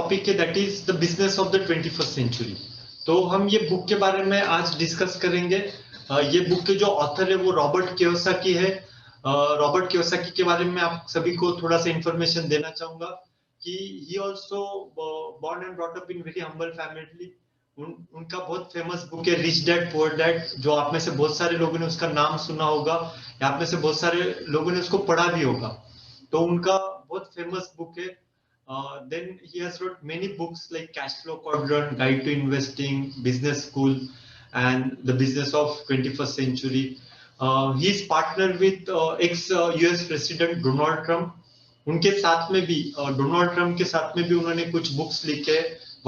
Topic है, that is the business of the 21st century. तो हम ये बुक के बारे में आज डिस्कस करेंगे। ये बुक के जो ऑथर है वो रॉबर्ट कियोसाकी है। रॉबर्ट कियोसाकी के बारे में आप सभी को थोड़ा सा इंफॉर्मेशन देना चाहूंगा कि ही also born and brought up in very humble family. उनका बहुत फेमस बुक है रिच डैड पुअर डैड, जो आप में से बहुत सारे लोगों ने उसका नाम सुना होगा या आप में से बहुत सारे लोगों ने उसको पढ़ा भी होगा। तो उनका बहुत फेमस बुक है। Then he has wrote many books like Cash Flow Quadrant, Guide to Investing, Business School, and The Business of 21st Century. He is partnered with ex-US President Donald Trump. उनके साथ में भी Donald Trump के साथ में भी उन्होंने कुछ बुक्स लिखे,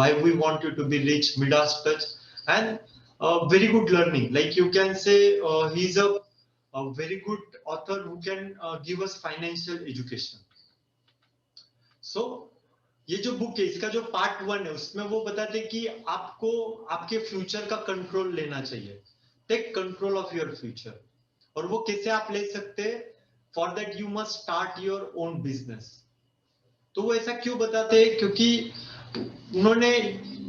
Why We Want You to Be Rich, Midas Touch, and very good learning. Like you can say, he is a very good author who can give us financial education. So, ये जो book है इसका जो part 1 है उसमें वो बताते हैं कि आपको आपके फ्यूचर का कंट्रोल लेना चाहिए। Take control of your future. और वो कैसे आप ले सकते हैं? For that you must start your own business. तो वो ऐसा क्यों बताते हैं? क्योंकि उन्होंने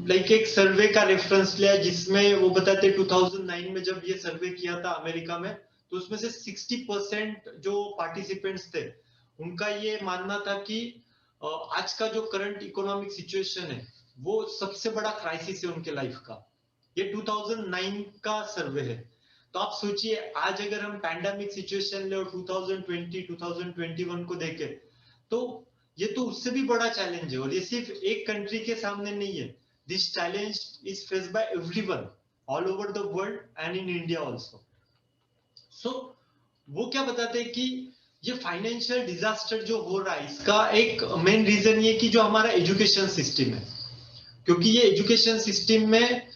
लाइक एक सर्वे का रेफरेंस लिया जिसमें वो बताते हैं 2009 में जब ये सर्वे किया था अमेरिका में, तो उसमें से 60% जो पार्टिसिपेंट्स थे उनका ये मानना था कि आज का जो करंट इकोनॉमिक सिचुएशन है वो सबसे बड़ा क्राइसिस है उनके लाइफ का। ये 2009 का सर्वे है। तो आप सोचिए आज अगर हम पैंडेमिक सिचुएशन ले और 2020 2021 को देखें तो ये तो उससे भी बड़ा चैलेंज है। और ये सिर्फ एक कंट्री के सामने नहीं है, this challenge is faced by everyone all over the world and in India also. So वो क्या बताते हैं कि ये फाइनेंशियल डिजास्टर जो हो रहा है इसका एक मेन रीजन ये कि जो हमारा एजुकेशन सिस्टम है, क्योंकि ये एजुकेशन सिस्टम में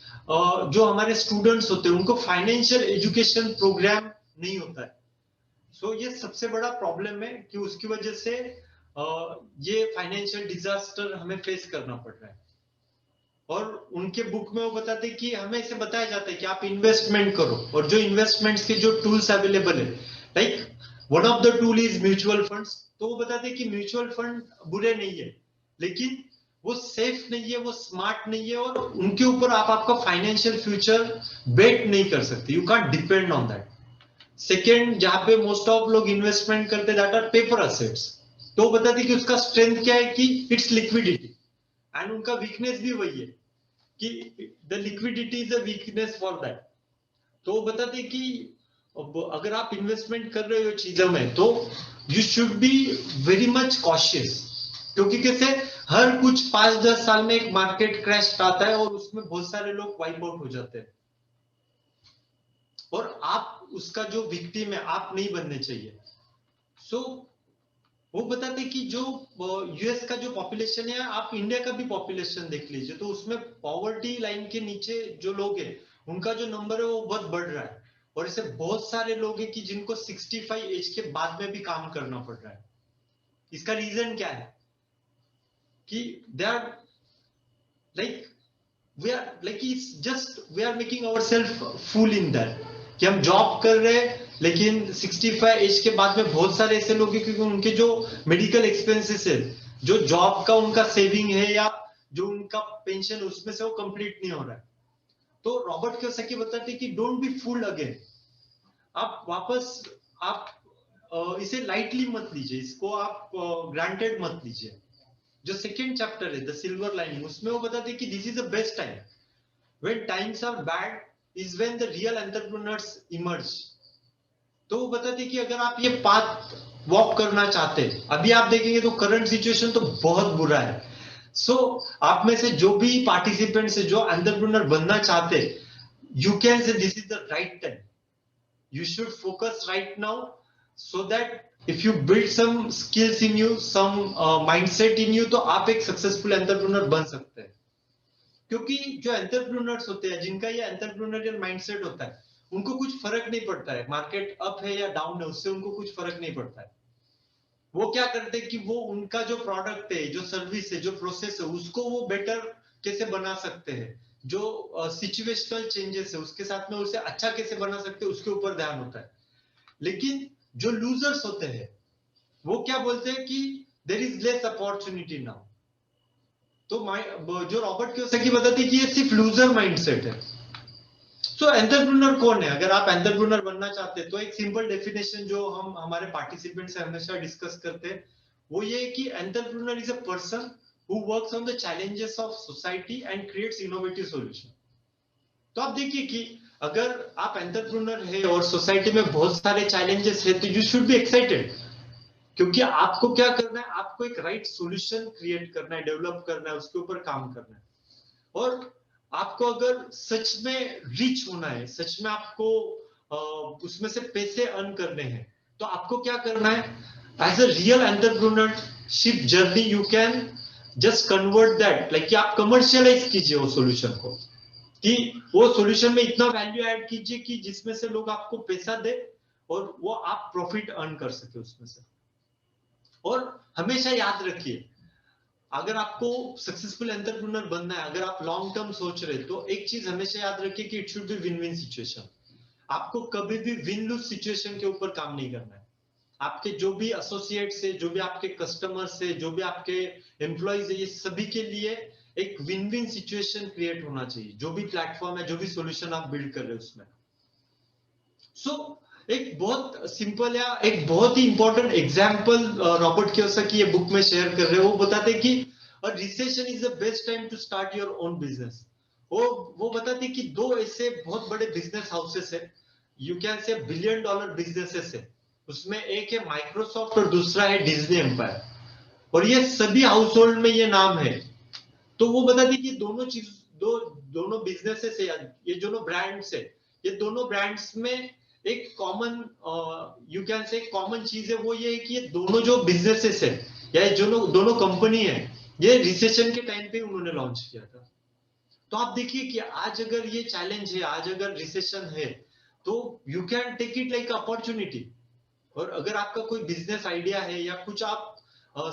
जो हमारे स्टूडेंट्स होते हैं उनको फाइनेंशियल एजुकेशन प्रोग्राम नहीं होता है। सो ये सबसे बड़ा प्रॉब्लम है कि उसकी वजह से ये फाइनेंशियल डिजास्टर हमें फेस करना पड़ रहा है। और उनके बुक में वो बताते हैं कि हमें इसे बताया जाता है कि आप इन्वेस्टमेंट करो, और जो इन्वेस्टमेंट्स के जो टूल्स अवेलेबल है like one of the tool is mutual funds. तो वो बताते हैं कि म्यूचुअल फंड बुरे नहीं है, लेकिन वो सेफ नहीं है, वो स्मार्ट नहीं है, और उनके ऊपर आप आपका फाइनेंशियल फ्यूचर बेट नहीं कर सकते। You can't depend on that. Second, जहां पे मोस्ट ऑफ लोग इन्वेस्टमेंट करते दैट आर पेपर असेट्स। तो बताते हैं कि उसका स्ट्रेंथ क्या है कि इट्स लिक्विडिटी, एंड उनका वीकनेस भी वही है कि the liquidity is a weakness for that. तो बताते हैं कि अगर आप इन्वेस्टमेंट कर रहे हो चीजों में तो you should be very much cautious, क्योंकि कैसे हर कुछ 5-10 साल में एक मार्केट क्रैश आता है और उसमें बहुत सारे लोग वाइप आउट हो जाते हैं, और आप उसका जो विक्टिम है आप नहीं बनने चाहिए। सो वो बताते हैं कि जो यूएस का जो पॉपुलेशन है, आप इंडिया का भी पॉपुलेशन देख लीजिए तो उसमें पॉवर्टी लाइन के नीचे जो लोग हैं उनका जो नंबर है वो बहुत बढ़ रहा है, और ऐसे बहुत सारे लोग हैं कि जिनको 65 एज के बाद में भी काम करना पड़ रहा है। इसका रीजन क्या है कि they are like we are like it's just we are making ourselves fool in that कि हम जॉब कर रहे हैं, लेकिन 65 एज के बाद में बहुत सारे ऐसे लोग हैं क्योंकि उनके जो मेडिकल एक्सपेंसेस है, जो जॉब का उनका सेविंग है या जो उनका पेंशन उसमें से वो कंप्लीट नहीं हो रहा है। तो रॉबर्ट कियोसाकी बताते हैं कि डोंट बी फूल्ड अगेन। आप वापस आप इसे लाइटली मत लीजिए, इसको आप ग्रांटेड मत लीजिए। जो सेकेंड चैप्टर है द सिल्वर लाइनिंग, उसमें वो बताते हैं कि this is the best time when times are bad is when the real entrepreneurs emerge. तो वो बताते हैं कि अगर आप ये पाथ वॉक करना चाहते हैं, अभी आप देखेंगे तो करंट सिचुएशन तो बहुत बुरा है। सो आप में से जो भी पार्टिसिपेंट्स है जो एंटरप्रेन्योर बनना चाहते हैं, यू कैन से this is the right time, you should focus right now so that if you build some skills in you, some mindset in you, तो आप एक सक्सेसफुल एंटरप्रेन्योर बन सकते हैं। क्योंकि जो एंटरप्रेन्योर्स होते हैं जिनका ये एंटरप्रेन्योरियल माइंडसेट होता है उनको कुछ फर्क नहीं पड़ता है मार्केट अप है या डाउन है, उससे उनको कुछ फर्क नहीं पड़ता है। वो क्या करते हैं कि वो उनका जो प्रोडक्ट है, जो सर्विस है, जो प्रोसेस है, उसको वो बेटर कैसे बना सकते हैं, जो सिचुएशनल चेंजेस है उसके साथ में उसे अच्छा कैसे बना सकते हैं उसके ऊपर ध्यान होता है। लेकिन जो लूजर्स होते हैं वो क्या बोलते हैं कि there is less opportunity now. तो जो रॉबर्ट कियोसाकी बताते हैं कि ये सिर्फ लूजर माइंडसेट है। सो एंटरप्रेन्योर कौन है? अगर आप एंटरप्रेन्योर बनना चाहते हैं तो एक सिंपल डेफिनेशन जो हम हमारे पार्टिसिपेंट से हमेशा डिस्कस करते हैं वो ये है कि entrepreneur is a person who works on the challenges of society and creates innovative solution. तो आप देखिए कि अगर आप एंटरप्रेन्योर है और सोसाइटी में बहुत सारे चैलेंजेस है तो यू शुड बी एक्साइटेड, क्योंकि आपको क्या करना है, आपको एक राइट सॉल्यूशन क्रिएट करना है, डेवलप करना है, उसके ऊपर काम करना है। और आपको अगर सच में रिच होना है, सच में आपको उसमें से पैसे अर्न करने हैं, तो आपको क्या करना है, as a real entrepreneurship journey you can just convert that, like कि आप कमर्शियलाइज कीजिए वो सॉल्यूशन को, कि वो सॉल्यूशन में इतना वैल्यू ऐड कीजिए कि जिसमें से लोग आपको पैसा दे और वो आप प्रॉफिट अर्न कर सके उसमें से। और हमेशा याद रखिए, अगर आपको सक्सेसफुल एंटरप्रेन्योर बनना है, अगर आप लॉन्ग टर्म सोच रहे तो एक चीज हमेशा याद रखिए कि it should be win win situation. आपको कभी भी विन लूज सिचुएशन के ऊपर काम नहीं करना है। आपके जो भी एसोसिएट्स है, जो भी आपके कस्टमर्स है, जो भी आपके एम्प्लॉइज है, ये सभी के लिए एक विन विन सिचुएशन क्रिएट होना चाहिए, जो भी प्लेटफॉर्म है, जो भी सॉल्यूशन आप बिल्ड कर रहे हो उसमें। सो एक बहुत सिंपल या एक बहुत ही इंपॉर्टेंट एग्जांपल रॉबर्ट कियोसाकी ये बुक में शेयर कर रहे हैं। वो बताते हैं कि recession is the best time to start your own business. वो बताते हैं कि दो ऐसे बहुत बड़े बिजनेस हाउसेस है, you can say $1 billion businesses है, उसमें एक है माइक्रोसॉफ्ट और दूसरा है डिज्नी एम्पायर, और ये सभी हाउस होल्ड में ये नाम है। तो वो बताते हैं कि दोनों चीज दोनों बिजनेसेस है, ये दोनों ब्रांड्स है, ये दोनों ब्रांड्स में एक कॉमन यू कैन से कॉमन चीज है, वो ये है कि ये दोनों जो बिजनेसेस है या जो दोनों कंपनी है, ये रिसेशन के टाइम पे उन्होंने लॉन्च किया था। तो आप देखिए कि आज अगर ये चैलेंज है, आज अगर रिसेशन है, तो you can take it like opportunity. और अगर आपका कोई बिजनेस आइडिया है या कुछ आप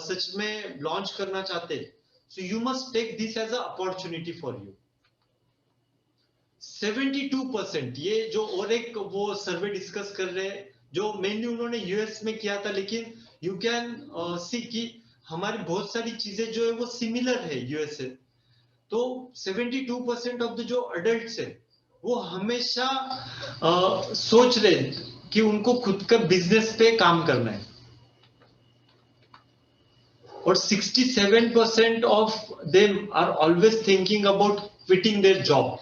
सच में लॉन्च करना चाहते हैं, so you must take this as a opportunity for you। 72%, ये जो और एक वो सर्वे डिस्कस कर रहे हैं जो मेनली उन्होंने यूएस में किया था, लेकिन यू कैन सी कि हमारी बहुत सारी चीजें जो है वो सिमिलर है यूएस से। तो 72% ऑफ द जो अडल्ट्स है वो हमेशा सोच रहे कि उनको खुद का बिजनेस पे काम करना है, और 67% of them are always thinking about quitting their job.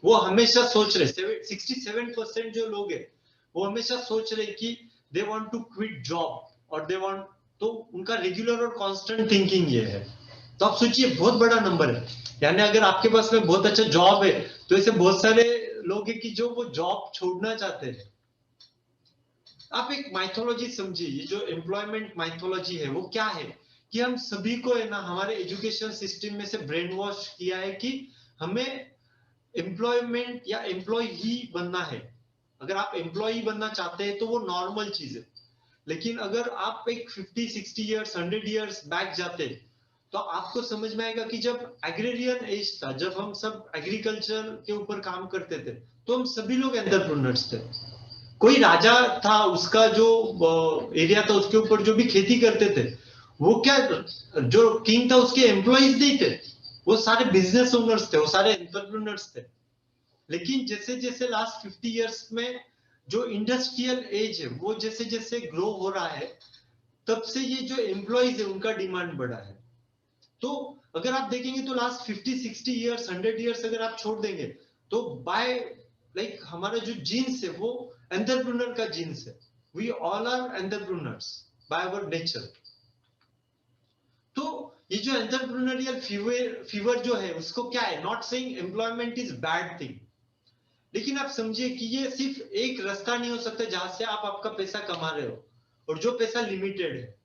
वो हमेशा सोच रहे, 67% जो लोग हैं वो हमेशा सोच रहे कि they want to quit job, और दे वांट, तो उनका रेगुलर और कांस्टेंट थिंकिंग ये है। तो आप सोचिए बहुत बड़ा नंबर है, यानी अगर आपके पास में बहुत अच्छा जॉब है तो ऐसे बहुत सारे लोग हैं कि जो वो जॉब छोड़ना चाहते हैं। आप एक माइथोलॉजी समझिए, ये जो एम्प्लॉयमेंट माइथोलॉजी है वो क्या है, कि हम सभी को है ना हमारे एजुकेशन सिस्टम में से ब्रेन वॉश किया है कि हमें एम्प्लॉयमेंट या एम्प्लॉय ही बनना है। अगर आप एम्प्लॉय बनना चाहते हैं तो वो नॉर्मल चीज है, लेकिन अगर आप एक 50-60 इयर्स 100 इयर्स बैक जाते तो आपको समझ में आएगा कि जब एग्रेरियन एज था, जब हम सब एग्रीकल्चर के ऊपर काम करते थे, तो हम सभी लोग एंटरप्रेन्योर्स थे। कोई राजा था, उसका जो एरिया था उसके ऊपर जो भी खेती करते थे, वो क्या, जो किंग था उसके एम्प्लॉइज नहीं थे, वो सारे बिजनेस ओनर्स थे, वो सारे एंटरप्रेन्योर्स थे। लेकिन जैसे जैसे लास्ट 50 इयर्स में जो इंडस्ट्रियल एज है वो जैसे जैसे ग्रो हो रहा है, तब से ये जो एम्प्लॉइज है उनका डिमांड बढ़ा है। तो अगर आप देखेंगे तो लास्ट 50-60 इयर्स 100 इयर्स अगर आप छोड़ देंगे तो बाय लाइक हमारा जो जीन्स है वो एंटरप्रेन्योर का जीन्स है। We all are entrepreneurs by our nature. तो ये जो एंटरप्रेन्योरियल फीवर जो है उसको क्या है, not saying employment is bad thing, लेकिन आप समझिए कि ये सिर्फ एक रास्ता नहीं हो सकता जहां से आप आपका पैसा कमा रहे हो, और जो पैसा लिमिटेड है।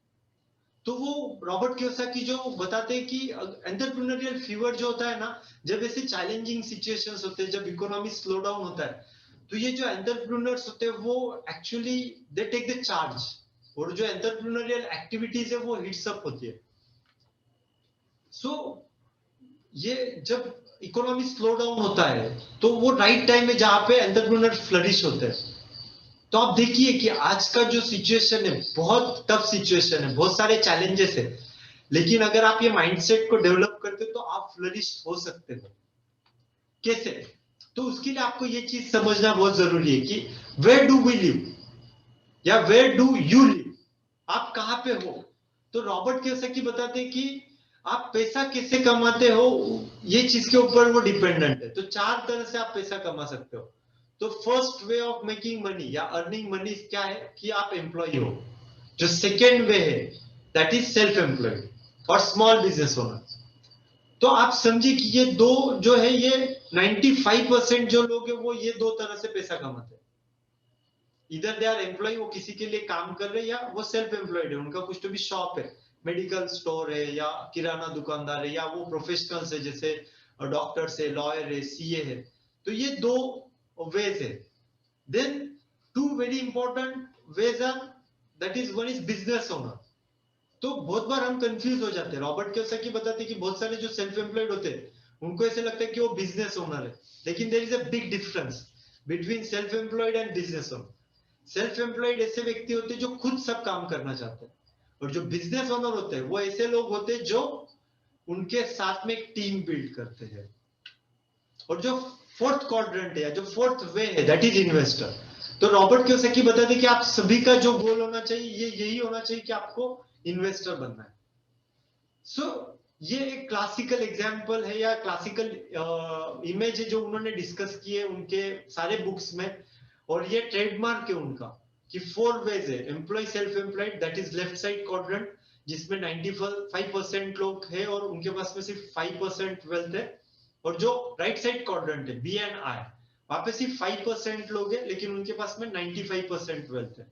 तो वो रॉबर्ट कियोसाकी जो बताते हैं कि एंटरप्रेन्योरियल फीवर जो होता है ना, जब ऐसे चैलेंजिंग सिचुएशंस होते हैं, जब इकोनॉमी स्लो डाउन होता है, तो ये जो एंटरप्रेन्योर्स होते हैं वो actually they take the charge, और जो एंटरप्रेन्योरियल एक्टिविटीज है वो हिट्स अप होती है। सो ये जब इकोनॉमी स्लो डाउन होता है तो वो राइट टाइम है जहां पे एंटरप्रेन्योर फ्लरिश होते हैं। तो आप देखिए कि आज का जो सिचुएशन है बहुत टफ सिचुएशन है, बहुत सारे चैलेंजेस है, लेकिन अगर आप ये माइंडसेट को डेवलप करते हो तो आप फ्लरिश हो सकते हो। कैसे? तो उसके लिए आपको ये चीज समझना बहुत जरूरी है कि वेयर डू वी लिव या वेयर डू यू लिव, आप कहां पे हो। तो रॉबर्ट कियोसाकी बताते हैं कि आप पैसा कैसे कमाते हो, ये चीज के ऊपर वो डिपेंडेंट है। तो चार तरह से आप पैसा कमा सकते हो। तो first way of making money या अर्निंग मनी क्या है कि आप एम्प्लॉय हो। जो सेकेंड वे है दैट इज सेल्फ एम्प्लॉयड और स्मॉल बिजनेस ओनर। तो आप समझिए कि ये दो जो है ये 95% जो लोग है वो ये दो तरह से पैसा कमाते हैं। इधर दे आर एम्प्लॉय, वो किसी के लिए काम कर रहे हैं, या वो सेल्फ एम्प्लॉयड है, उनका कुछ तो भी शॉप है, मेडिकल स्टोर है या किराना दुकानदार है, या वो प्रोफेशनल्स है जैसे डॉक्टर्स है, लॉयर है, सीए है। तो ये दो वेज है। Then two very important ways are, that is one is business owner. तो बहुत बार हम कंफ्यूज हो जाते हैं। रॉबर्ट कियोसाकी बताते हैं कि बहुत सारे जो सेल्फ एम्प्लॉयड होते हैं उनको ऐसे लगता है कि वो बिजनेस ओनर है, लेकिन there is a big difference between self employed and business owner. Self employed ऐसे व्यक्ति होते हैं जो खुद सब काम करना चाहते हैं, और जो बिजनेस ओनर होते हैं वो ऐसे लोग होते हैं जो उनके साथ में एक टीम बिल्ड करते हैं। और जो फोर्थ क्वाड्रेंट है या जो फोर्थ वे है दैट इज इन्वेस्टर। तो रॉबर्ट कियोसाकी बताते हैं कि आप सभी का जो गोल होना चाहिए ये यही होना चाहिए कि आपको इन्वेस्टर बनना है। सो ये एक क्लासिकल एग्जांपल है या क्लासिकल इमेज है जो उन्होंने डिस्कस की है उनके सारे बुक्स में। और ये ट्रेडमार्क है उनका कि फोर वेज है। Employee self employed that is left side quadrant, जिसमें 95% लोग है और उनके पास में सिर्फ 5% वेल्थ है। और जो राइट साइड क्वाड्रेंट है बी एंड आई, वहां पे सिर्फ 5% लोग है लेकिन उनके पास में 95% वेल्थ है।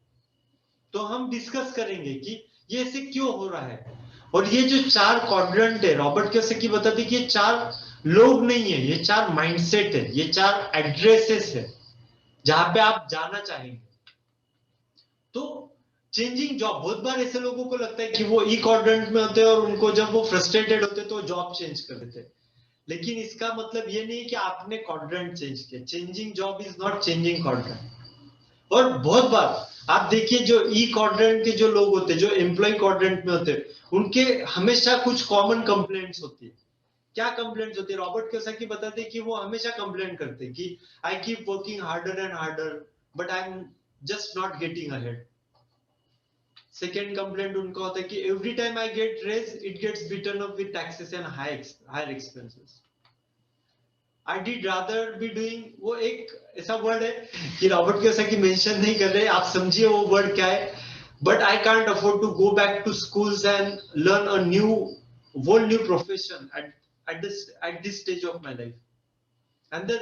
तो हम डिस्कस करेंगे कि ये ऐसे क्यों हो रहा है। और ये जो चार क्वाड्रेंट है रॉबर्ट कियोसाकी बताते कि ये चार लोग नहीं है, ये चार माइंडसेट है, ये चार एड्रेसेस है जहां पे आप जाना चाहेंगे। तो चेंजिंग जॉब, बहुत बार ऐसे लोगों को लगता है कि वो ई क्वाड्रेंट में होते हैं और उनको जब वो फ्रस्ट्रेटेड होते हैं तो जॉब चेंज कर देते हैं। लेकिन इसका मतलब ये नहीं कि आपने क्वाड्रेंट चेंज किया। Changing job is not changing quadrant. और बहुत बार आप देखिए जो ई क्वाड्रेंट के जो लोग होते हैं, जो एम्प्लॉय क्वाड्रेंट में होते हैं, उनके हमेशा कुछ कॉमन कंप्लेंट्स होती है। क्या कंप्लेंट्स होती है? रॉबर्ट कियोसाकी बताते हैं कि वो हमेशा कंप्लेंट करते हैं कि I keep working harder and harder but I am just not getting ahead. Second complaint उनका होता है कि every time I get raise it gets bitten up with taxes and higher expenses. I did rather be doing, वो एक ऐसा word है कि Robert Kiyosaki mention नहीं कर रहे, आप समझिए वो वर्ड क्या है। But I can't afford to go back to schools and learn a new profession at this stage of my life. And the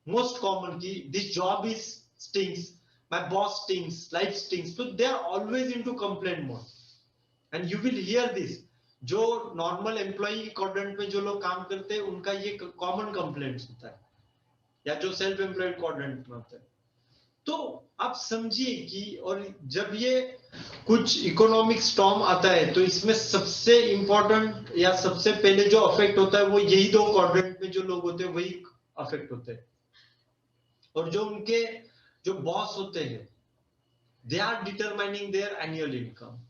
most common key, this job is stinks, my boss stinks, life stinks. So they are always into complaint mode. And you will hear this, जो normal employ quadrant में जो लोग काम करते हैं उनका ये common complaints होता है, या जो सेल्फ एम्प्लॉयड क्वाड्रेंट में होता है। तो आप समझिए कि, और जब ये कुछ इकोनॉमिक स्टॉर्म आता है तो इसमें सबसे इंपॉर्टेंट या सबसे पहले जो अफेक्ट होता है वो यही दो क्वाड्रेंट में जो लोग होते हैं वही अफेक्ट होते हैं। और जो उनके जो बॉस होते हैं they are determining their annual income.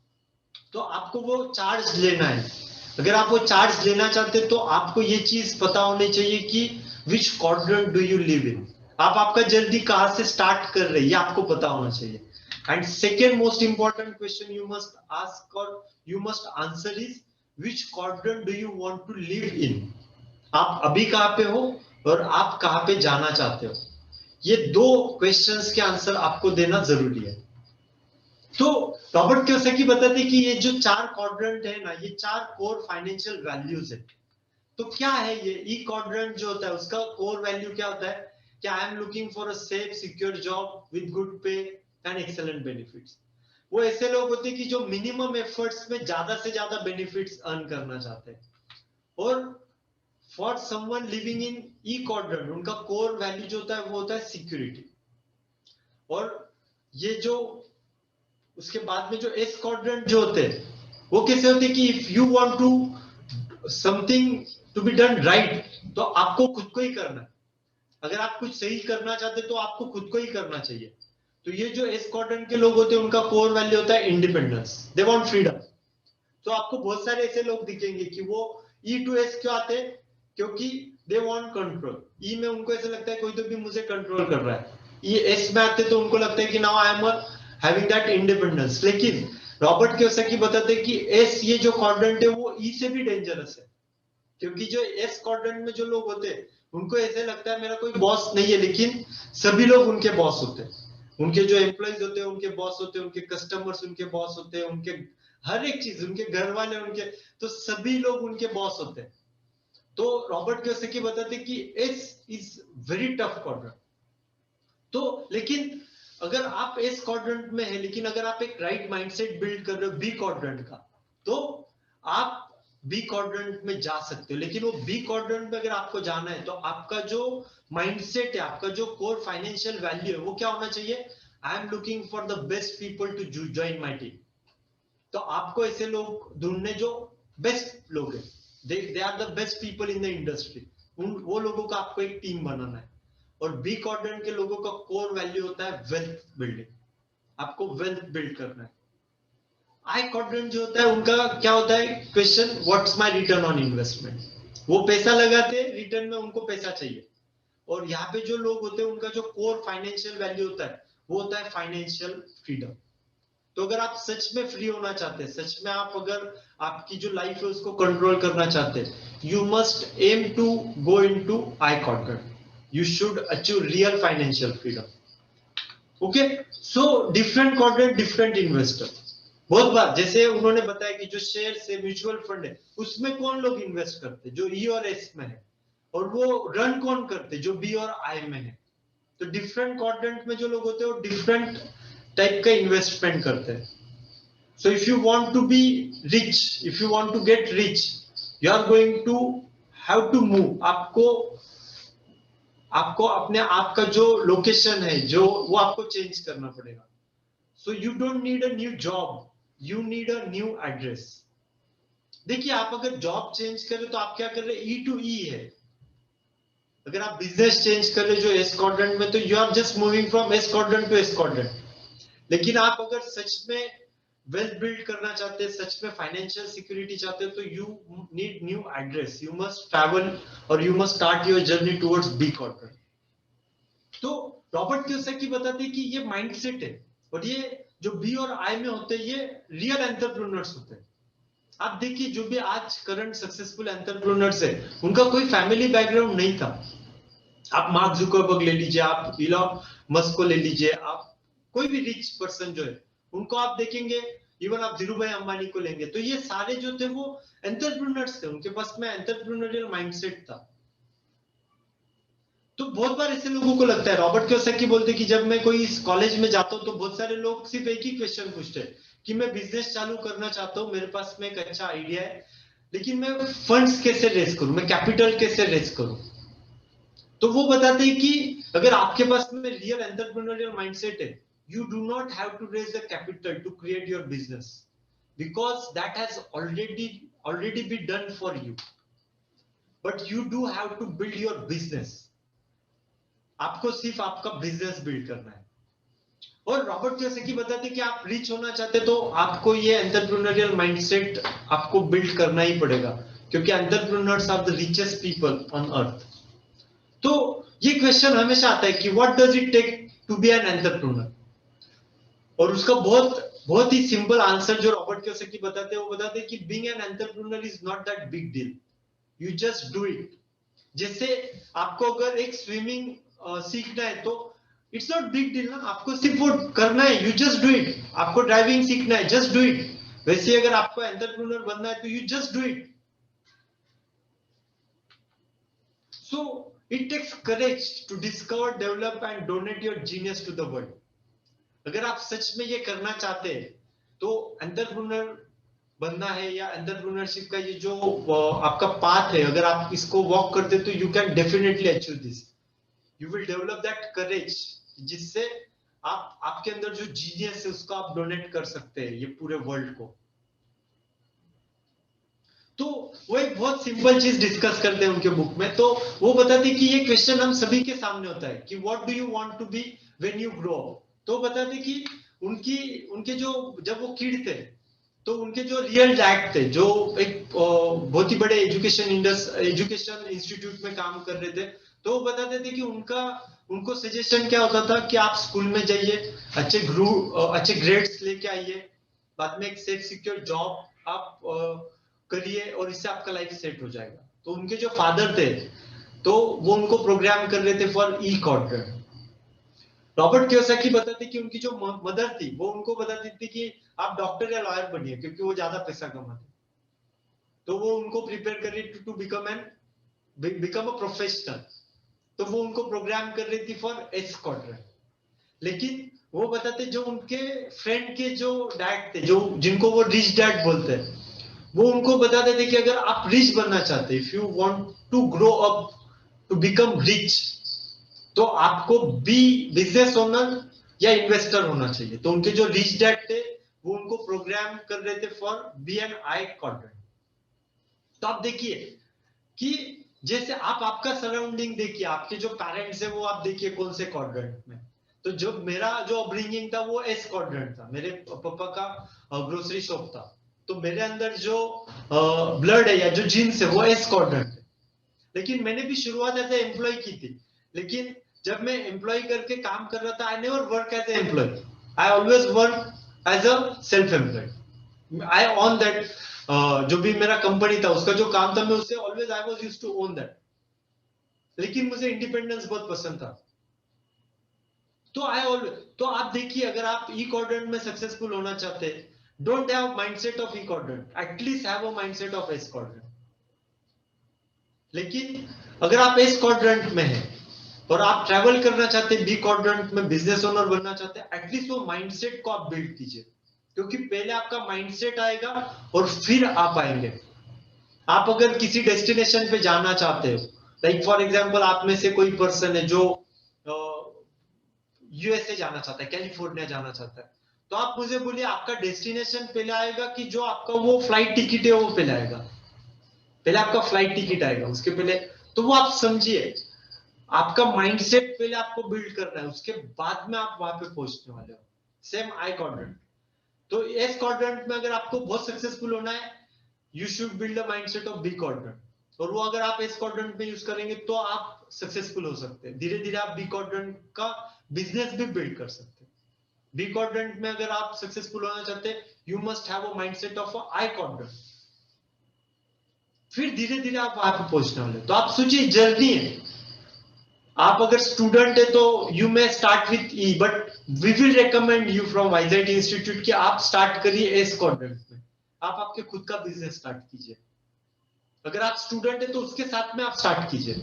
तो आपको वो चार्ज लेना है। अगर आप वो चार्ज लेना चाहते हैं तो आपको ये चीज पता होनी चाहिए कि विच quadrant do you live in. आप आपका जर्नी कहां से स्टार्ट कर रहे हैं ये आपको पता होना चाहिए। And second most important question you must ask और you must answer is which quadrant do you want to live in. आप अभी कहां पे हो और आप कहां पे जाना चाहते हो, ये दो क्वेश्चंस के आंसर आपको देना जरूरी है। तो रॉबर्ट कियोसाकी बताते हैं कि ये जो चार क्वाड्रेंट है ना, ये चार कोर फाइनेंशियल वैल्यूज है। तो क्या है ये ई क्वाड्रेंट जो होता है उसका कोर वैल्यू क्या होता है कि आई am looking for a safe secure job with good पे एंड एक्सेलेंट बेनिफिट्स। वो ऐसे लोग होते हैं कि जो मिनिमम एफर्ट्स में ज्यादा से ज्यादा बेनिफिट्स अर्न करना चाहते हैं। और for someone living in E quadrant उनका कोर वैल्यू जो होता है वो होता है सिक्योरिटी। और ये जो उसके बाद में जो एस क्वाड्रेंट जो होते हैं वो कैसे होते हैं कि if you want to something to be done right तो आपको खुद को ही करना है। अगर आप कुछ सही करना चाहते तो आपको खुद को ही करना चाहिए। तो ये जो एस क्वाड्रेंट के लोग होते हैं उनका कोर वैल्यू होता है इंडिपेंडेंस, दे वांट फ्रीडम। तो आपको बहुत सारे ऐसे लोग दिखेंगे कि वो ई टू एस क्यों आते हैं, क्योंकि दे वांट कंट्रोल। ई में उनको ऐसा लगता है कोई तो भी मुझे कंट्रोल कर रहा है। ये एस में आते तो उनको लगता है कि now I am having that independence. लेकिन रॉबर्ट कियोसाकी बताते हैं कि एस ये जो क्वाड्रेंट है वो ई से भी डेंजरस है, क्योंकि जो एस क्वाड्रेंट में जो लोग होते हैं उनको ऐसे लगता है मेरा कोई बॉस नहीं है, लेकिन सभी लोग उनके बॉस होते हैं। उनके जो एम्प्लॉइज होते हैं उनके बॉस होते हैं, उनके कस्टमर्स उनके बॉस होते हैं, उनके हर एक चीज, उनके घर वाले उनके, तो सभी लोग उनके बॉस होते हैं। तो रॉबर्ट कियोसाकी बताते कि S is very tough quadrant. तो लेकिन अगर आप एस क्वाड्रेंट में है, लेकिन अगर आप एक राइट माइंडसेट बिल्ड कर रहे हो बी क्वाड्रेंट का, तो आप बी क्वाड्रेंट में जा सकते हो। लेकिन वो बी क्वाड्रेंट में अगर आपको जाना है तो आपका जो माइंडसेट है, आपका जो कोर फाइनेंशियल वैल्यू है वो क्या होना चाहिए? I am looking for the best people to join my team. तो आपको ऐसे लोग ढूंढने जो बेस्ट लोग हैं, they are the best people in the industry, उन वो लोगों का आपको एक टीम बनाना है। और बी क्वाड्रेंट के लोगों का कोर वैल्यू होता है वेल्थ बिल्डिंग, आपको वेल्थ बिल्ड करना है। आई क्वाड्रेंट जो होता है उनका क्या होता है question, what's my return on investment. वो पैसा लगाते हैं, रिटर्न में उनको पैसा चाहिए। और यहाँ पे जो लोग होते हैं उनका जो कोर फाइनेंशियल वैल्यू होता है वो होता है फाइनेंशियल फ्रीडम। तो अगर आप सच में फ्री होना चाहते हैं, सच में आप अगर आपकी जो लाइफ है उसको कंट्रोल करना चाहते हैं, you must aim to go into I quadrant. You should achieve real financial freedom. Okay, so different quadrant different investor. बहुत बार जैसे उन्होंने बताया कि जो शेयर से म्यूचुअल फंड है उसमें कौन लोग इन्वेस्ट करते हैं, जो ई और एस में है, और वो रन कौन करते हैं, जो बी और आई में है। तो डिफरेंट क्वाड्रेंट में जो लोग होते हैं वो डिफरेंट टाइप का इन्वेस्टमेंट करते हैं। So if you want to be rich, if you want to get rich, you are going to have to move। आपको आपको अपने आप का जो लोकेशन है जो वो आपको चेंज करना पड़ेगा। So you don't need a new job, you need a new address। देखिए, आप अगर जॉब चेंज करें तो आप क्या कर रहे हैं, ई टू ई है। अगर आप बिजनेस चेंज कर रहे जो एस क्वाड्रेंट में, तो you are just moving from S quadrant to S quadrant. लेकिन आप अगर सच में वेल्थ बिल्ड करना चाहते हैं, सच में फाइनेंशियल सिक्योरिटी चाहते हो, तो you need new address, you must travel और you must start your journey towards B quadrant. तो रॉबर्ट कियोसाकी बताते हैं कि ये माइंडसेट है, और ये जो बी और आई में होते हैं ये रियल एंटरप्रेन्योर्स होते हैं। आप देखिए जो भी आज करंट सक्सेसफुल एंटरप्रेन्योर्स है उनका कोई फैमिली बैकग्राउंड नहीं था। आप मार्क जुकरबर्ग ले लीजिए, आप इलॉन मस्क को ले लीजिए, आप कोई भी रिच पर्सन जो है उनको आप देखेंगे, इवन आप धीरू भाई अंबानी को लेंगे, तो ये सारे जो थे वो एंटरप्रेन्योर्स थे, उनके पास में एंटरप्रेन्योरियल माइंडसेट था। तो बहुत बार ऐसे लोगों को लगता है, रॉबर्ट कियोसाकी बोलते कि जब मैं कोई कॉलेज में जाता हूँ तो बहुत सारे लोग सिर्फ एक ही क्वेश्चन पूछते हैं कि मैं बिजनेस चालू करना चाहता हूँ, मेरे पास में एक अच्छा आइडिया है, लेकिन मैं फंड्स कैसे रेज करूं, मैं कैपिटल कैसे रेज करूं। तो वो बताते हैं कि अगर आपके पास में रियल एंटरप्रेन्योरियल माइंडसेट है, you do not have to raise the capital to create your business, because that has already been done for you, but you do have to build your business। आपको सिर्फ आपका business build करना है। और Robert Kiyosaki बताते हैं कि आप रिच होना चाहते तो आपको ये एंटरप्रेन्योरियल माइंडसेट आपको बिल्ड करना ही पड़ेगा, क्योंकि entrepreneurs are the richest people on earth. तो ये क्वेश्चन हमेशा आता है कि what does it take to be an entrepreneur. और उसका बहुत ही सिंपल आंसर जो रॉबर्ट कियोसाकी बताते हैं, वो बताते हैं कि being an entrepreneur is not that big deal, you just do it. जैसे आपको अगर एक स्विमिंग सीखना है तो इट्स नॉट बिग डील ना, आपको सिर्फ वो करना है, यू जस्ट डू इट। आपको ड्राइविंग सीखना है, जस्ट डू इट। वैसे अगर आपको एंटरप्रेन्योर बनना है तो you just do it. So it takes courage to discover, develop and donate your genius to the world. अगर आप सच में ये करना चाहते हैं तो एंटरप्रेन्योर बनना है, या एंटरप्रेन्योरशिप का ये जो आपका पाथ है, अगर आप इसको वॉक करते तो you can definitely achieve this. You will develop that courage, जिससे आप आपके अंदर जो जीनियस है उसको आप डोनेट कर सकते हैं ये पूरे वर्ल्ड को। तो वो एक बहुत सिंपल चीज डिस्कस करते हैं उनके बुक में। तो वो बताते हैं कि ये क्वेश्चन हम सभी के सामने होता है कि what do you want to be when you grow up. तो बताते कि उनके जो जब वो किड थे तो उनके जो रियल डैड थे, जो एक बहुत ही बड़े एजुकेशन इंस्टीट्यूट में काम कर रहे थे, तो वो बताते थे कि उनको सजेशन क्या होता था कि आप स्कूल में जाइए, अच्छे ग्रेड्स लेके आइए, बाद में एक सेफ सिक्योर जॉब आप करिए और इससे आपका लाइफ सेट हो जाएगा। तो उनके जो फादर थे, तो वो उनको प्रोग्राम कर रहे थे for E quadrant. Robert Kiyosaki बताते कि उनकी जो मदर थी, वो उनको बताती थी कि आप डॉक्टर या लॉयर बनिए, क्योंकि वो ज्यादा पैसा कमाते। तो वो उनको प्रिपेयर कर रही थी टू बिकम अ प्रोफेशनल। तो वो उनको प्रोग्राम कर रही थी फॉर एस क्वाड्रेंट। लेकिन वो बताते, जो उनके फ्रेंड के जो डैड थे, जो जिनको वो रिच डैड बोलते हैं, वो उनको बताते थे कि अगर आप रिच बनना चाहते, if you want to grow up to become rich, तो आपको बी बिजनेस ओनर या इन्वेस्टर होना चाहिए। तो उनके जो रिच डैड थे, वो उनको प्रोग्राम कर रहे थे for B and I quadrant. तो आप देखिए कि जैसे आप आपका सराउंडिंग देखिए, आपके जो पेरेंट्स है वो आप देखिए कौन से क्वाड्रेंट में। तो जो मेरा जो अपब्रिंगिंग था वो एस क्वाड्रेंट था, मेरे पापा का ग्रोसरी शॉप था। तो मेरे अंदर जो ब्लड है या जो जीन्स है वो एस क्वाड्रेंट है। लेकिन मैंने भी शुरुआत एज ए एम्प्लॉय की थी। लेकिन जब मैं एम्प्लॉय करके काम कर रहा था, I never work as a employee, I always work as a self employed. I own that, जो भी मेरा कंपनी था उसका जो काम था, मैं उससे always I was used to own that. लेकिन मुझे इंडिपेंडेंस बहुत पसंद था। तो आई ऑलवेज, तो आप देखिए, अगर आप ई क्वाड्रेंट में सक्सेसफुल होना चाहते हैं, don't have mindset of E quadrant, at least have a mindset of S quadrant. लेकिन अगर आप एस क्वाड्रेंट में हैं और आप ट्रैवल करना चाहते हैं, बी क्वाड्रेंट में बिजनेस ओनर बनना चाहते हैं, एटलीस्ट वो माइंडसेट को आप बिल्ड कीजिए। क्योंकि पहले आपका माइंडसेट आएगा और फिर आप आएंगे। आप अगर किसी डेस्टिनेशन पे जाना चाहते हो, लाइक फॉर एग्जांपल आप में से कोई पर्सन है जो यूएसए जाना चाहता है, कैलिफोर्निया जाना चाहता है, तो आप मुझे बोलिए आपका डेस्टिनेशन पहले आएगा कि जो आपका वो फ्लाइट टिकट है वो पहले आएगा? पहले आपका फ्लाइट टिकट आएगा, उसके पहले। तो वो आप समझिए, आपका माइंडसेट पहले आपको बिल्ड करना है, उसके बाद में आप वहां पे पहुंचने वाले हो। Same I quadrant. तो एस क्वाड्रेंट में अगर आपको बहुत सक्सेसफुल होना है, you should build a mindset of B quadrant. और वो अगर आप एस क्वाड्रेंट में यूज करेंगे तो आप सक्सेसफुल हो सकते हैं। धीरे धीरे आप बी क्वाड्रेंट का बिजनेस भी बिल्ड कर सकते हैं। बी क्वाड्रेंट में अगर आप सक्सेसफुल होना चाहते हैं, you must have a mindset of I quadrant. फिर धीरे धीरे आप वहां पे पहुंचने वाले। तो आप सोचिए, जर्नी है। आप अगर स्टूडेंट है तो you may start with E, but we will recommend you from वाइजआईटी इंस्टीट्यूट कि आप स्टार्ट करिए एस क्वाड्रेंट में। आप आपके खुद का बिजनेस स्टार्ट कीजिए। अगर आप स्टूडेंट है तो उसके साथ में आप स्टार्ट कीजिए।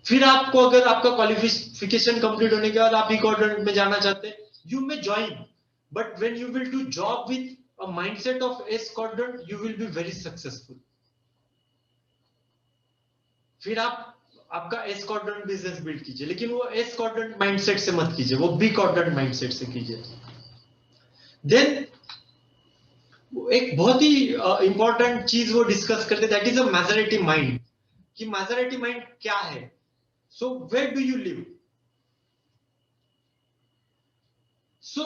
फिर आपको, अगर आपका क्वालिफिकेशन कंप्लीट होने के बाद आप ई क्वाड्रेंट में जाना चाहते हैं, you may join, but when you will do job with a mindset of S quadrant, you will be very successful. फिर आप आपका एस क्वाड्रेंट बिजनेस बिल्ड कीजिए, लेकिन वो एस क्वाड्रेंट माइंडसेट से मत कीजिए, वो बी क्वाड्रेंट माइंडसेट से कीजिए। देन एक बहुत ही इंपॉर्टेंट चीज वो डिस्कस करते, that is a majority mind. कि मैजोरिटी माइंड क्या है? So where do you live? So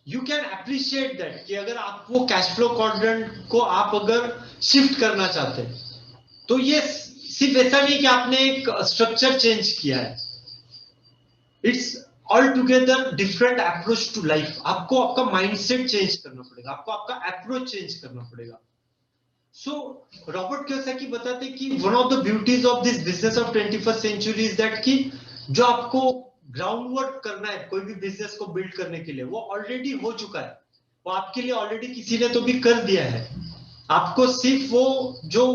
you can appreciate that कि अगर आप वो कैश फ्लो क्वाड्रेंट को आप अगर शिफ्ट करना चाहते हैं, तो ये सिर्फ ऐसा नहीं कि आपने एक स्ट्रक्चर चेंज किया है, it's all together different approach to life. आपको आपका माइंडसेट चेंज करना पड़ेगा, आपको आपका अप्रोच चेंज करना पड़ेगा। सो रॉबर्ट कियोसाकी बताते कि one of the beauties of this business of 21st century is that कि जो आपको ग्राउंड वर्क करना है कोई भी बिजनेस को बिल्ड करने के लिए, वो ऑलरेडी हो चुका है। वो आपके लिए ऑलरेडी किसी ने तो भी कर दिया है। आपको सिर्फ वो जो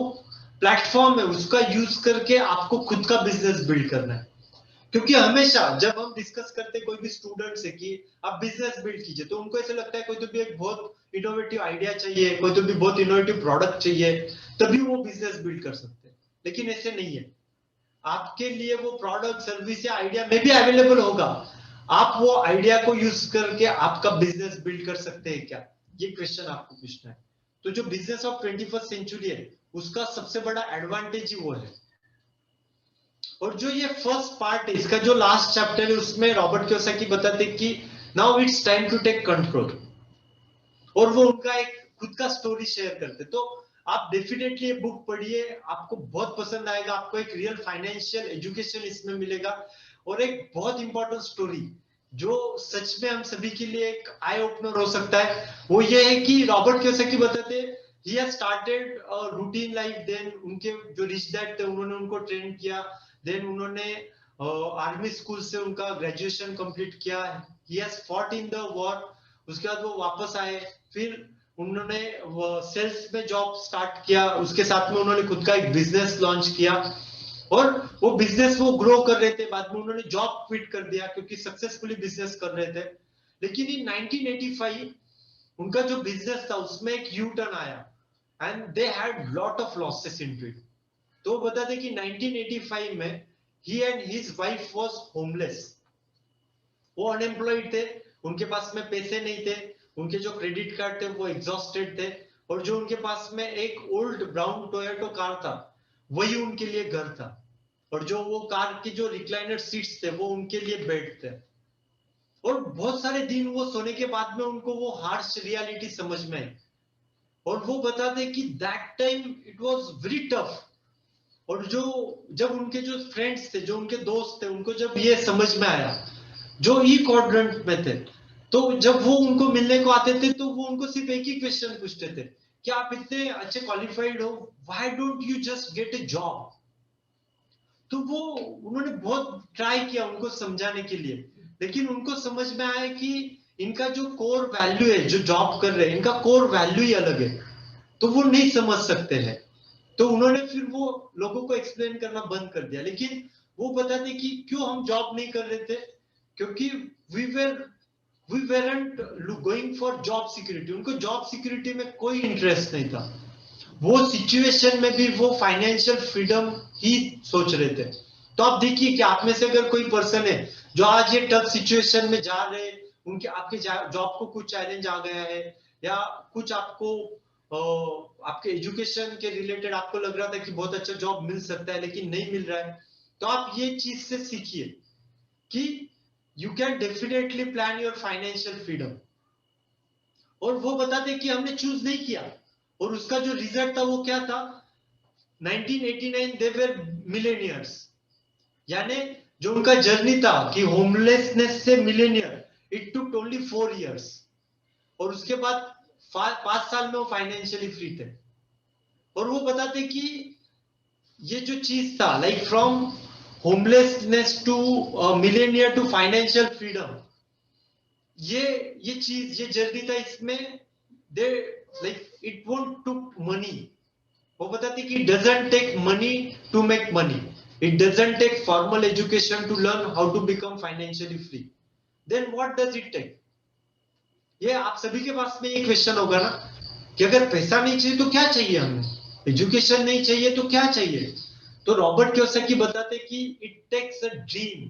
प्लेटफॉर्म है उसका यूज करके आपको खुद का बिजनेस बिल्ड करना है। क्योंकि हमेशा जब हम डिस्कस करते हैं कोई भी स्टूडेंट से कि आप बिजनेस बिल्ड कीजिए, तो उनको ऐसा लगता है कोई तो भी एक बहुत इनोवेटिव आइडिया चाहिए, कोई तो भी बहुत इनोवेटिव प्रोडक्ट चाहिए, तभी वो बिजनेस बिल्ड कर सकते हैं। लेकिन ऐसे नहीं है। आपके लिए वो प्रोडक्ट, सर्विस या आइडिया में भी अवेलेबल होगा, आप वो आइडिया को यूज करके आपका बिजनेस बिल्ड कर सकते हैं क्या? ये क्वेश्चन आपको पूछना है। तो जो बिजनेस ऑफ 21st सेंचुरी है, उसका सबसे बड़ा एडवांटेज ही वो है। और जो ये फर्स्ट पार्ट है, इसका जो लास्ट चैप्टर है, उसमें रॉबर्ट कियोसाकी बताते कि now it's time to take control. और वो उनका एक खुद का स्टोरी शेयर करते। तो आप डेफिनेटली ये बुक पढ़िए, आपको बहुत पसंद आएगा, आपको एक रियल फाइनेंशियल एजुकेशन इसमें मिलेगा और एक बहुत इंपॉर्टेंट स्टोरी जो सच में हम सभी के लिए एक आई ओपनर हो सकता है, वो ये है कि रॉबर्ट कियोसाकी बताते हैं he has started a routine life, then उनके जो रिच डैड थे उन्होंने उनको ट्रेन किया, देन उन्होंने आर्मी स्कूल से उनका ग्रेजुएशन कंप्लीट किया, he has fought in the war, उसके बाद वो वापस आए, फिर उन्होंने सेल्स में जॉब स्टार्ट किया, उसके साथ में उन्होंने खुद का एक बिजनेस लॉन्च किया और वो बिजनेस वो ग्रो कर रहे थे, बाद में उन्होंने जॉब क्विट कर दिया क्योंकि सक्सेसफुली बिजनेस कर रहे थे। लेकिन इन 1985 उनका जो बिजनेस था उसमें एक यू टर्न आया and they had lot of losses into it. तो बता दें कि 1985 में ही and his wife was homeless, वो अनएम्प्लॉयड थे, उनके पास में पैसे नहीं थे, उनके जो क्रेडिट कार्ड थे वो एग्जॉस्टेड थे और जो उनके पास में एक ओल्ड ब्राउन टोयोटो कार था वही उनके लिए घर था और जो वो कार की जो रिक्लाइनर सीट्स थे वो उनके लिए बेड थे। और बहुत सारे दिन वो सोने के बाद में उनको वो हार्श रियलिटी समझ में आई और वो बताते कि that time it was very tough. और जो जब उनके जो फ्रेंड्स थे, जो उनके दोस्त थे, उनको जब ये समझ में आया जो ई क्वाड्रेंट में थे, तो जब वो उनको मिलने को आते थे तो वो उनको सिर्फ एक ही क्वेश्चन पूछते थे कि आप इतने अच्छे क्वालिफाइड हो, why don't you just get A job. तो वो उन्होंने बहुत ट्राई किया उनको समझाने के लिए, लेकिन उनको समझ में आया कि इनका जो कोर वैल्यू है, जो जॉब कर रहे हैं इनका कोर वैल्यू ही अलग है, तो वो नहीं समझ सकते हैं। तो उन्होंने फिर वो लोगों को एक्सप्लेन करना बंद कर दिया। लेकिन वो बताते कि क्यों हम जॉब नहीं कर रहे थे, क्योंकि we weren't going for job security, उनको जॉब सिक्योरिटी में कोई इंटरेस्ट नहीं था, वो सिचुएशन में भी वो फाइनेंशियल फ्रीडम ही सोच रहे थे। तो आप देखिए कि आप में से अगर कोई पर्सन है जो आज ये टफ सिचुएशन में जा रहे, उनके आपके जॉब को कुछ चैलेंज आ गया है या कुछ आपको आपके एजुकेशन के रिलेटेड आपको लग रहा था कि बहुत अच्छा जॉब मिल सकता है लेकिन नहीं मिल रहा है, तो आप ये चीज से सीखिए कि you can definitely plan your financial freedom. और वो बताते कि हमने चूज नहीं किया और उसका जो रिजल्ट था वो क्या था, 1989 दे वर मिलेनियर्स, यानी जो उनका जर्नी था कि होमलेसनेस से Millionaire, it took only 4 years और उसके बाद 5 साल में वो फाइनेंशियली फ्री थे। और वो बताते कि ये जो चीज था like from homelessness to millionaire to financial freedom, ये चीज ये जर्नी था, इसमें they like it won't took money. वो बताते कि it doesn't take money to make money, it doesn't take formal education to learn how to become financially free, then what does it take. ये आप सभी के पास में एक क्वेश्चन होगा ना कि अगर पैसा नहीं चाहिए तो क्या चाहिए हमें, एजुकेशन नहीं चाहिए तो क्या चाहिए। तो रॉबर्ट कियोसाकी बताते कि it takes a dream,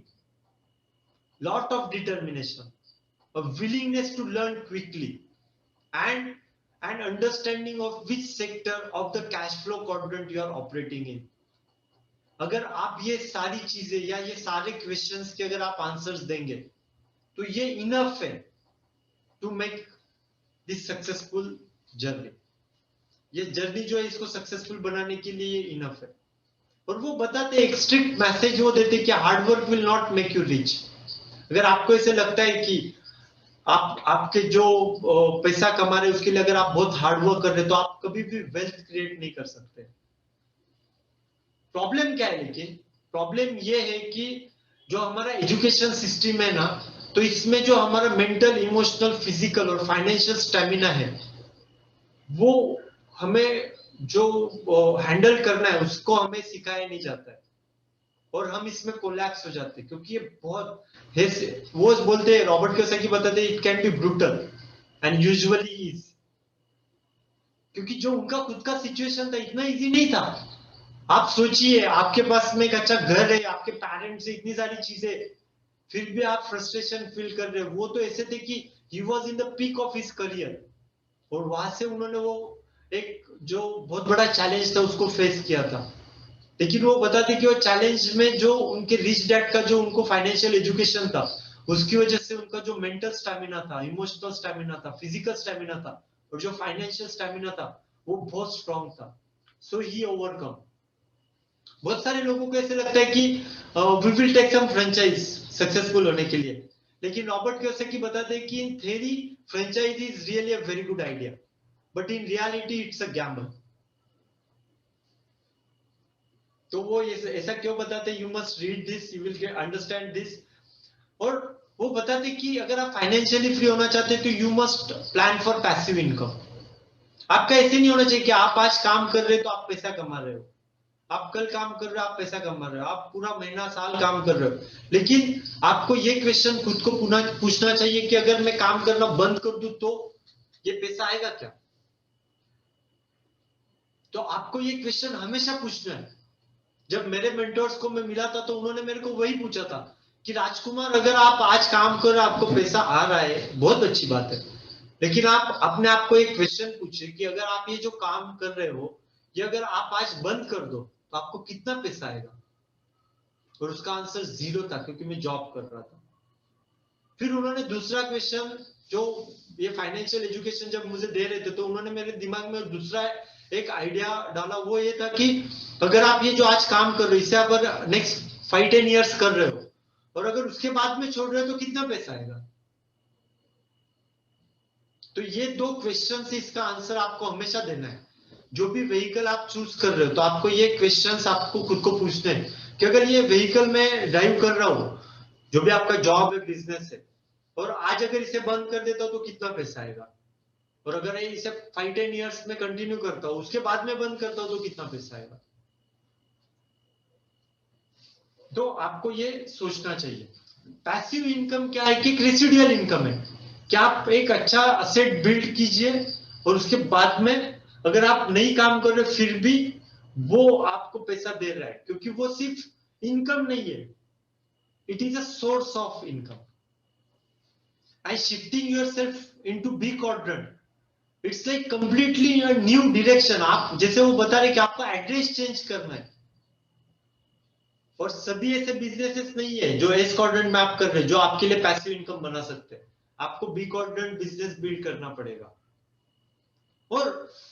lot of determination, a willingness to learn quickly and an understanding of which sector of the cash flow quadrant you are operating in। अगर आप ये सारी चीजें या ये सारे क्वेश्चंस के अगर आप आंसर्स देंगे तो ये इनफ है to make this successful journey. ये जर्नी जो है इसको सक्सेसफुल बनाने के लिए ये इनफ है। और वो बताते एक स्ट्रिक्ट मैसेज वो देते कि hard work will not make you rich. अगर आपको ऐसे लगता है कि आपके जो पैसा कमा रहे उसके लिए अगर आप बहुत हार्ड वर्क कर रहे हो तो आप कभी भी वेल्थ क्रिएट नहीं कर सकते। प्रॉब्लम क्या है, लेकिन प्रॉब्लम ये है कि जो हमारा एजुकेशन सिस्टम है ना, तो इसमें जो हमारा मेंटल, इमोशनल, फिजिकल और फाइनेंशियल स्टेमिना है वो हमें जो हैंडल करना है उसको हमें सिखाया नहीं जाता है और हम इसमें कोलैप्स हो जाते हैं क्योंकि ये बहुत वो बोलते हैं, रॉबर्ट कियोसाकी बताते हैं it can be brutal and usually is, क्योंकि जो उनका खुद का सिचुएशन था इतना इजी नहीं था। आप सोचिए आपके पास में एक अच्छा घर है, आपके पेरेंट्स से इतनी सारी चीजें, फिर भी आप फ्रस्ट्रेशन फील कर रहे हो। वो तो ऐसे थे कि he was in the peak of his career और वहां से उन्होंने वो एक जो बहुत बड़ा चैलेंज था उसको फेस किया था। लेकिन वो बताते कि वो चैलेंज में जो उनके रिच डैड का जो उनको फाइनेंशियल एजुकेशन था उसकी वजह से उनका जो मेंटल स्टैमिना था, इमोशनल स्टैमिना था, फिजिकल स्टैमिना था और जो फाइनेंशियल स्टैमिना था वो बहुत स्ट्रांग था, सो ही ओवरकम। बहुत सारे लोगों को ऐसे लगता है कि we will take some franchise successful होने के लिए, लेकिन रॉबर्ट कियोसाकी बताते हैं कि in theory franchise is really a very good idea, but in reality it's a gamble. तो वो ऐसा क्यों बताते हैं? You must read this, you will understand this. और वो बताते हैं कि अगर आप फाइनेंशियली फ्री होना चाहते हैं तो you must plan for passive income. आपका ऐसे नहीं होना चाहिए कि आप आज काम कर रहे हो तो आप पैसा कमा रहे हो, आप कल काम कर रहे हो आप पैसा कमा रहे हो, आप पूरा महीना साल काम कर रहे हो। लेकिन आपको ये क्वेश्चन खुद को पूछना चाहिए कि अगर मैं काम करना बंद कर दूं तो ये पैसा आएगा क्या? तो आपको ये क्वेश्चन हमेशा पूछना है। जब मेरे मेंटर्स को मैं मिला था तो उन्होंने मेरे को वही पूछा था कि राजकुमार, अगर आप आज काम कर रहे हो, आपको पैसा आ रहा है, बहुत अच्छी बात है, लेकिन आप अपने आप को एक क्वेश्चन पूछिए कि अगर आप ये जो काम कर रहे हो ये अगर आप आज बंद कर दो तो आपको कितना पैसा आएगा? और उसका आंसर 0 था, क्योंकि मैं जॉब कर रहा था। फिर उन्होंने दूसरा क्वेश्चन, जो ये फाइनेंशियल एजुकेशन जब मुझे दे रहे थे तो उन्होंने मेरे दिमाग में दूसरा एक आइडिया डाला। वो ये था कि अगर आप ये जो आज काम कर रहे हो इसे आप नेक्स्ट 5-10 ईयर्स कर रहे हो और अगर उसके बाद में छोड़ रहे हो तो कितना पैसा आएगा? तो ये दो क्वेश्चन से इसका आंसर आपको हमेशा देना है। जो भी व्हीकल आप चूज कर रहे हो तो आपको ये क्वेश्चंस आपको खुद को पूछने हैं कि अगर ये व्हीकल में ड्राइव कर रहा हूं, जो भी आपका जॉब है, बिजनेस है, और आज अगर इसे बंद कर देता हूं तो कितना पैसा आएगा? और अगर इसे 5-10 ईयर्स में कंटिन्यू करता हूं, उसके बाद में बंद करता हूं तो कितना पैसा आएगा? तो आपको ये सोचना चाहिए। पैसिव इनकम क्या है? कि रेसिडुअल इनकम है कि आप एक अच्छा असेट बिल्ड कीजिए और उसके बाद में अगर आप नहीं काम कर रहे फिर भी वो आपको पैसा दे रहा है, क्योंकि वो सिर्फ इनकम नहीं है, it is a source of income. I shifting yourself into B quadrant, it's like completely new direction. आप जैसे वो बता रहे कि आपको एड्रेस चेंज करना है। और सभी ऐसे बिजनेसेस नहीं है जो एस क्वाड्रेंट में आप कर रहे हैं जो आपके लिए पैसिव इनकम बना सकते हैं। आपको बी क्वाड्रेंट बिजनेस बिल्ड करना पड़ेगा। और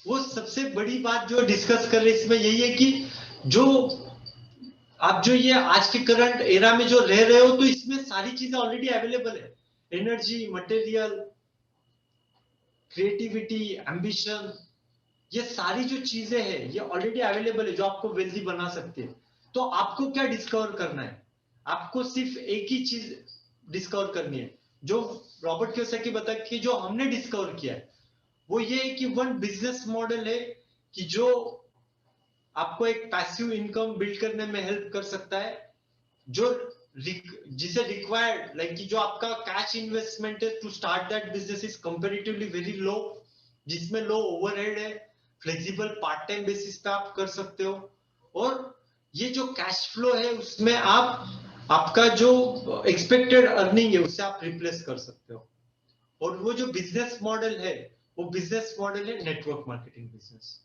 वो सबसे बड़ी बात जो डिस्कस कर रहे हैं इसमें यही है कि जो आप जो ये आज के करंट एरा में जो रह रहे हो तो इसमें सारी चीजें ऑलरेडी अवेलेबल है। एनर्जी, मटेरियल, क्रिएटिविटी, एम्बिशन, ये सारी जो चीजें हैं ये ऑलरेडी अवेलेबल है जो आपको वेल्दी बना सकती है। तो आपको क्या डिस्कवर करना है? आपको सिर्फ एक ही चीज डिस्कवर करनी है जो रॉबर्ट कियोसाकी बता कि जो हमने डिस्कवर किया है वो ये है कि वन बिजनेस मॉडल है कि जो आपको एक पैसिव इनकम बिल्ड करने में हेल्प कर सकता है, जो जिसे रिक्वायर्ड लाइक कि जो आपका कैश इन्वेस्टमेंट है to start that business is comparatively very low, जिसमें लो ओवरहेड है, फ्लेक्सिबल पार्ट टाइम बेसिस पे आप कर सकते हो, और ये जो कैश फ्लो है उसमें आप आपका जो एक्सपेक्टेड अर्निंग है उससे आप रिप्लेस कर सकते हो। और वो जो बिजनेस मॉडल है वो बिजनेस मॉडल है नेटवर्क मार्केटिंग बिजनेस।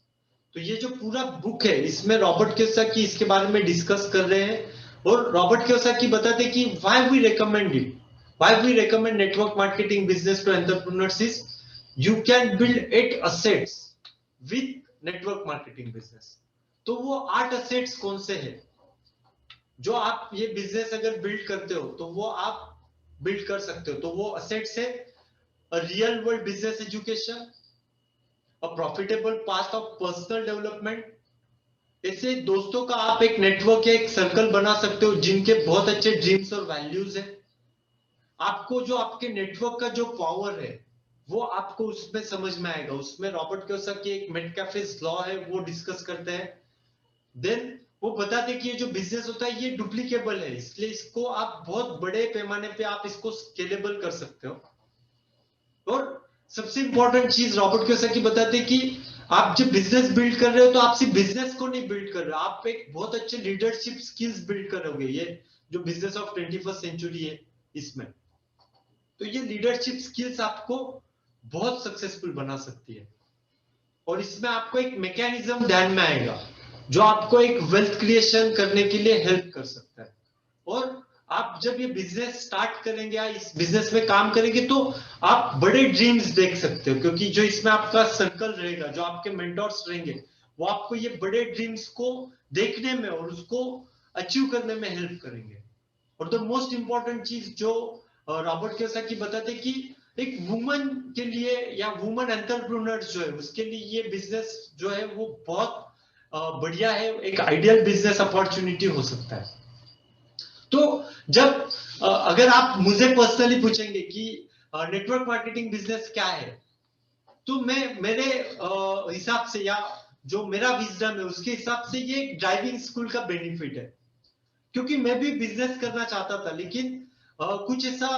तो ये जो पूरा बुक है इसमें रॉबर्ट कियोसाकी इसके बारे में डिस्कस कर रहे हैं। और रॉबर्ट कियोसाकी बताते हैं कि why we recommend it, why we recommend network marketing business to entrepreneurs is you can build 8 assets with network marketing business. तो वो 8 असेट्स कौन से हैं जो आप ये बिजनेस अगर बिल्ड करते हो तो वो आप बिल्ड कर सकते हो? तो वो असेट्स है a real world business education, a profitable path of personal development, ऐसे दोस्तों का आप एक नेटवर्क या एक सर्कल बना सकते हो जिनके बहुत अच्छे ड्रीम्स और वैल्यूज है। आपको जो आपके नेटवर्क का जो पावर है वो आपको उसमें समझ में आएगा। उसमें रॉबर्ट कियोसाकी एक मेटकाफेज लॉ है वो डिस्कस करते हैं। देन वो बताते हैं कि ये जो बिजनेस होता है ये डुप्लीकेबल है, इसलिए इसको आप बहुत बड़े पैमाने पे आप इसको स्केलेबल कर सकते हो। और सबसे इंपॉर्टेंट चीज रॉबर्ट कियोसाकी बताते हैं कि आप जब बिजनेस बिल्ड कर रहे हो तो आप सिर्फ बिजनेस को नहीं बिल्ड कर रहे हो, आप एक बहुत अच्छे लीडरशिप स्किल्स बिल्ड करोगे। ये जो बिजनेस ऑफ 21st सेंचुरी है इसमें, तो ये लीडरशिप स्किल्स आपको बहुत सक्सेसफुल बना सकती है। और इसमें आपको एक मैकेनिज्म ध्यान में आएगा जो आपको एक वेल्थ क्रिएशन करने के लिए हेल्प कर सकता है। और आप जब ये बिजनेस स्टार्ट करेंगे या इस बिजनेस में काम करेंगे तो आप बड़े ड्रीम्स देख सकते हो, क्योंकि जो इसमें आपका सर्कल रहेगा, जो आपके मेंटोर्स रहेंगे, वो आपको ये बड़े ड्रीम्स को देखने में और उसको अचीव करने में हेल्प करेंगे। और द मोस्ट इंपॉर्टेंट चीज जो रॉबर्ट कियोसाकी बताते कि एक वुमन के लिए या वुमन एंटरप्रेन्योर जो है उसके लिए ये बिजनेस जो है वो बहुत बढ़िया है, एक आइडियल बिजनेस अपॉर्चुनिटी हो सकता है। तो जब अगर आप मुझे पर्सनली पूछेंगे कि नेटवर्क मार्केटिंग बिजनेस क्या है, तो मैं मेरे हिसाब से या जो मेरा विजडम है उसके हिसाब से ये ड्राइविंग स्कूल का बेनिफिट है। क्योंकि मैं भी बिजनेस करना चाहता था, लेकिन कुछ ऐसा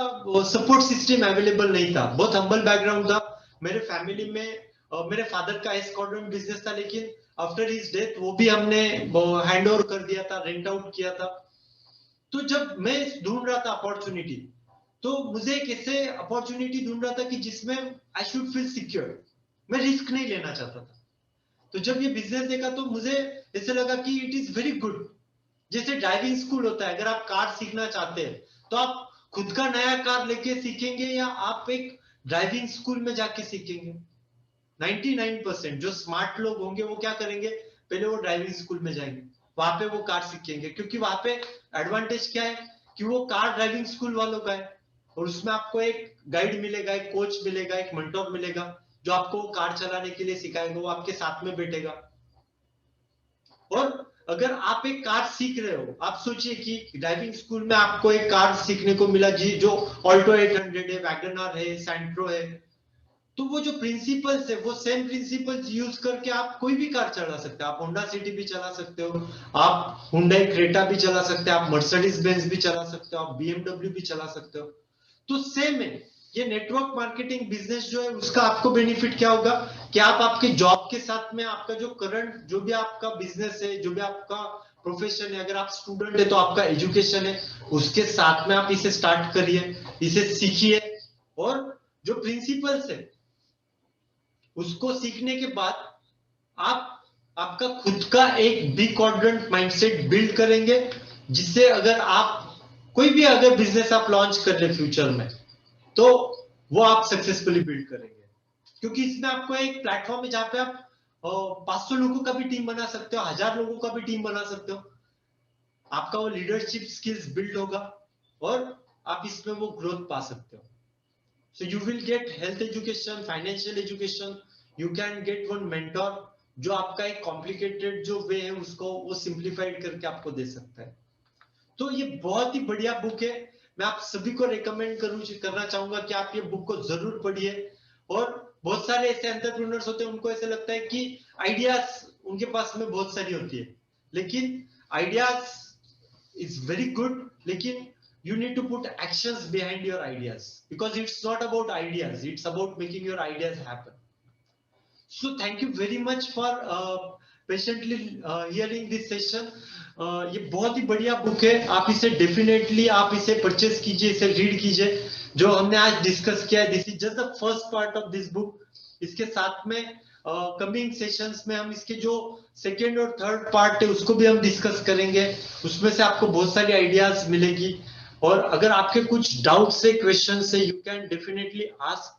सपोर्ट सिस्टम अवेलेबल नहीं था। बहुत हम्बल बैकग्राउंड था मेरे फैमिली में। मेरे फादर का एस्कॉर्डन बिजनेस था, लेकिन आफ्टर हिज डेथ वो भी हमने हैंड ओवर कर दिया था, रेंट आउट किया था। तो जब मैं ढूंढ रहा था अपॉर्चुनिटी, तो मुझे एक ऐसे अपॉर्चुनिटी ढूंढ रहा था कि जिसमें आई शुड फील सिक्योर, मैं रिस्क नहीं लेना चाहता था। तो जब ये बिजनेस देखा तो मुझे ऐसे लगा कि इट इज वेरी गुड। जैसे ड्राइविंग स्कूल होता है, अगर आप कार सीखना चाहते हैं तो आप खुद का नया कार लेके सीखेंगे या आप एक ड्राइविंग स्कूल में जाके सीखेंगे? 99% जो स्मार्ट लोग होंगे वो क्या करेंगे, पहले वो ड्राइविंग स्कूल में जाएंगे, वहां पे वो कार सीखेंगे, क्योंकि वहां पे एडवांटेज क्या है कि वो कार ड्राइविंग स्कूल वालों का है और उसमें आपको एक गाइड मिलेगा, एक कोच मिलेगा, एक मेंटोर मिलेगा जो आपको कार चलाने के लिए सिखाएगा, वो आपके साथ में बैठेगा। और अगर आप एक कार सीख रहे हो, आप सोचिए कि ड्राइविंग स्कूल में आपको एक कार सीखने को मिला जी जो ऑल्टो 800 है, वैगनआर है, सैंट्रो है, तो वो जो प्रिंसिपल्स है वो सेम प्रिंसिपल्स यूज करके आप कोई भी कार चला सकते हो। आप होंडा सिटी भी चला सकते हो, आप हुंडई क्रेटा भी चला सकते हो, आप मर्सिडीज बेंज भी चला सकते हो, आप बीएमडब्ल्यू भी चला सकते हो। तो सेम है ये नेटवर्क मार्केटिंग बिजनेस जो है उसका आपको बेनिफिट क्या होगा कि आप आपके जॉब के साथ में आपका जो करंट जो भी आपका बिजनेस है, जो भी आपका प्रोफेशन है, अगर आप स्टूडेंट है तो आपका एजुकेशन है, उसके साथ में आप इसे स्टार्ट करिए, इसे सीखिए, और जो प्रिंसिपल्स है उसको सीखने के बाद आप आपका खुद का एक बी क्वाड्रेंट माइंडसेट बिल्ड करेंगे, जिससे अगर आप कोई भी अगर बिजनेस आप लॉन्च कर ले फ्यूचर में तो वो आप सक्सेसफुली बिल्ड करेंगे। क्योंकि इसमें आपको एक प्लेटफॉर्म है जहां पे आप 500 लोगों का भी टीम बना सकते हो, 1000 लोगों का भी टीम बना सकते हो। आपका वो लीडरशिप स्किल्स बिल्ड होगा और आप इसमें वो ग्रोथ पा सकते हो। So you will get health education, financial education. You can get one mentor जो आपका एक कॉम्प्लिकेटेड जो वे है उसको वो सिंप्लीफाइड करके आपको दे सकता है। तो ये बहुत ही बढ़िया बुक है, मैं आप सभी को रेकमेंड करना चाहूंगा कि आप ये बुक को जरूर पढ़िए। और बहुत सारे ऐसे एंटरप्रेन्योर्स होते हैं, उनको ऐसे लगता है कि आइडियाज उनके पास में बहुत सारी होती है, लेकिन आइडियाज is very good, लेकिन you need to put actions behind your ideas, because it's not about ideas, it's about making your ideas happen. So thank you very much for patiently hearing this session. ये बहुत ही बढ़िया book है, आप इसे definitely आप इसे purchase कीजिए, इसे रीड कीजिए। जो हमने आज डिस्कस किया है, this is just the first part of this book. इसके साथ में कमिंग सेशंस में हम इसके जो सेकेंड और थर्ड पार्ट है उसको भी हम डिस्कस करेंगे, उसमें से आपको बहुत सारी आइडियाज मिलेगी। और अगर आपके कुछ डाउट्स है, क्वेश्चंस है, यू कैन डेफिनेटली आस्क।